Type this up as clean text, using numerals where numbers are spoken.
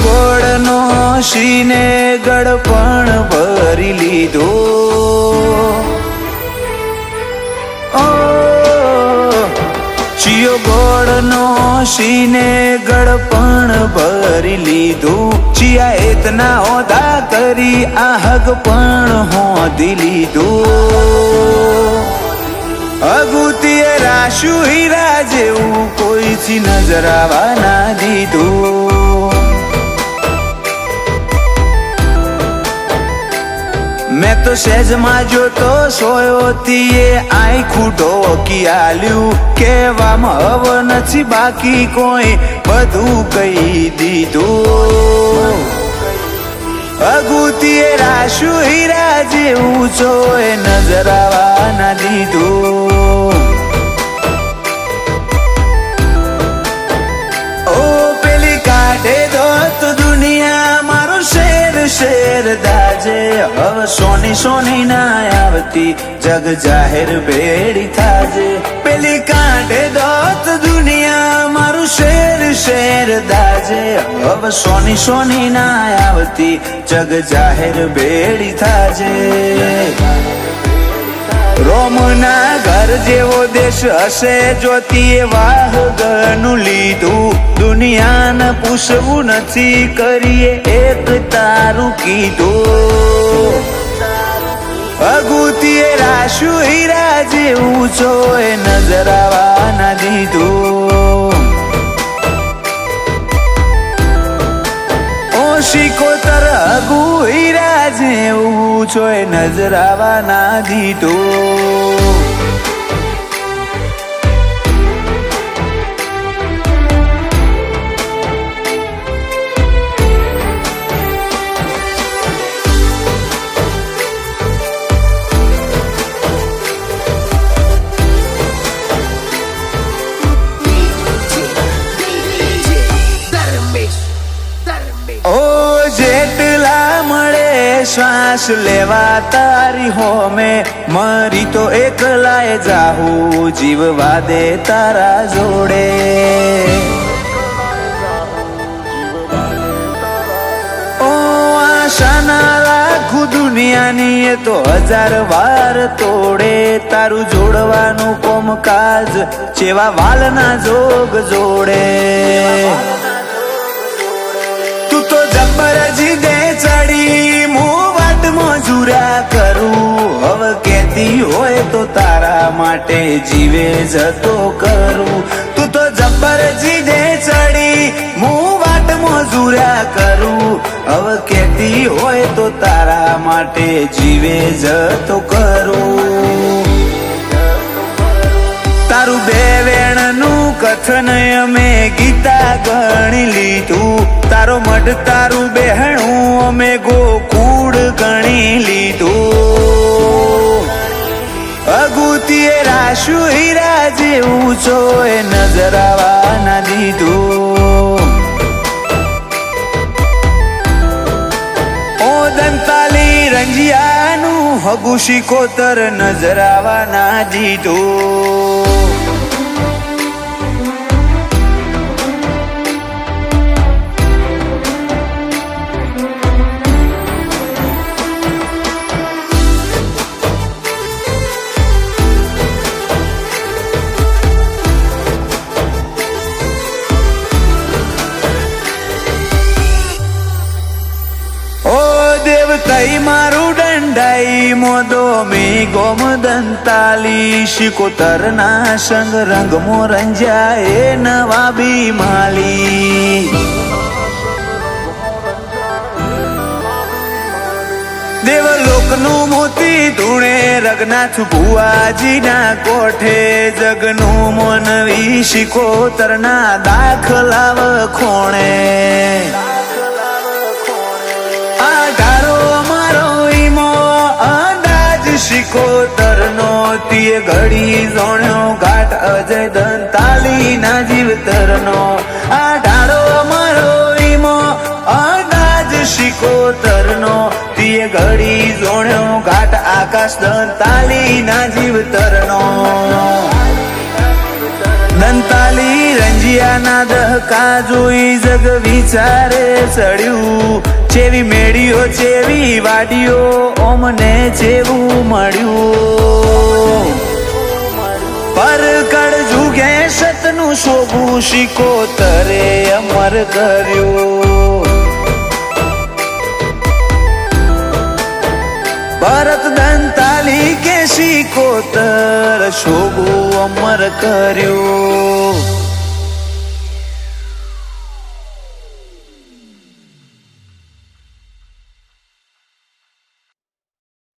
ગોળનો શીને ગળપણ ભરી લીધો. ચિયો ગોળનો શીને ગળપણ ભરી લીધું. ચિયા એતના ઓદા કરી આ હગ પણ હોધી લીધું. અગુતીએ રાશુ હીરા જેવું કોઈથી નજર આવવા ના દીધું. મેં તો સહેજમાં જોતો સોયોતીએ આઈ ખૂટો કિયાલ્યું. કહેવામાં હવ નથી બાકી કોઈ બધું કહી દીધું. અગુતીએ રાશુ હીરા જેવું ચોય નજર આવવા ના દીધું. ઓ પેલી કાઢે દો તો દુનિયા મારો શેર શેર દાજે. હવે સોની સોની ના આવતી જગ જાહેર ભેડી થાજે. પેલી કાઢે દો તો દુનિયા મારું શેર શેર દાજે. હવે સોની સોની ના આવતી જગ જાહેર ભેડી થાજે. રોમના ઘર જેવો દેશ હશે જોતીએ વાહગનું લીધું. દુનિયાને પૂછવું નથી કરીએ એક તારું કીધું. અગુતીએ રાશુ હીરા જેવું ચોય નજર આવવા ના દીધું. ઓ શિકોતર અગુ હીરા જેવું ચોય નજર આવવા ના દીધું. ઓ જેટલા મળે શ્વાસ લેવા તારી હોમે. મરી તો એકલાય જાહું જીવવા દે તારા જોડે. ઓ આશા ના રાખું દુનિયાની એ તો 1000 વાર તોડે. તારું જોડવાનું કોમકાજ ચેવા વાલના જોગ જોડે. જીદે ચડી હું વાટ મજૂરા કરું. હવે કેતી હોય તો તારા માટે જીવે જતો કરું. તું તો જબ્બર જીદે ચડી હું વાટ મજૂરા કરું. હવે કેતી હોય તો તારા માટે જીવે જતો કરું. તારું બે વેણનું કથન અમે ગીતા ગણી લીધું. તારો મઢ તારું બહેણું અમે ગોકુળ ગણી લીધું. અગુતીએ રાશુ હીરા જેવું ચોય નજર આવવા ના દીધું. ઓ દંતાલી રંજિયાનું હગુ શિકોતર નજર આવવા ના દીધું. તઈ મારું દંડાઈ મોદો મી ગોમ દંતાલી. શિકોતર ના સંગ રંગ મો રંજાએ નવાબી માલી. દેવલોકનું મોતી ધૂણે રઘનાથ ભુવાજીના કોઠે. જગનું મોનવી શિકોતર ના દાખલાવ ખોણે. શિકોતર નો તીએ ઘડી જોણ્યો ઘાટ અજય દંતાલી ના જીવતર નો. આ ઢાળો મારો ઈમો અંદાજ શિકોતર નો તીએ ઘડી જોણ્યો ઘાટ આકાશ દંતાલી ના જીવતર નો. દંતાલી રંજિયાના દહકા જોઈ જગ વિચારે ચડ્યું, ચેવી મેળીઓ ચેવી વાડીઓ ઓમને જેવું મળ્યું. પરકડ જુગે સતનું શોભું શિકોતરે અમર કર્યું. ભરત દંતાલી કે શિકોતર શોભું અમર કર્યું.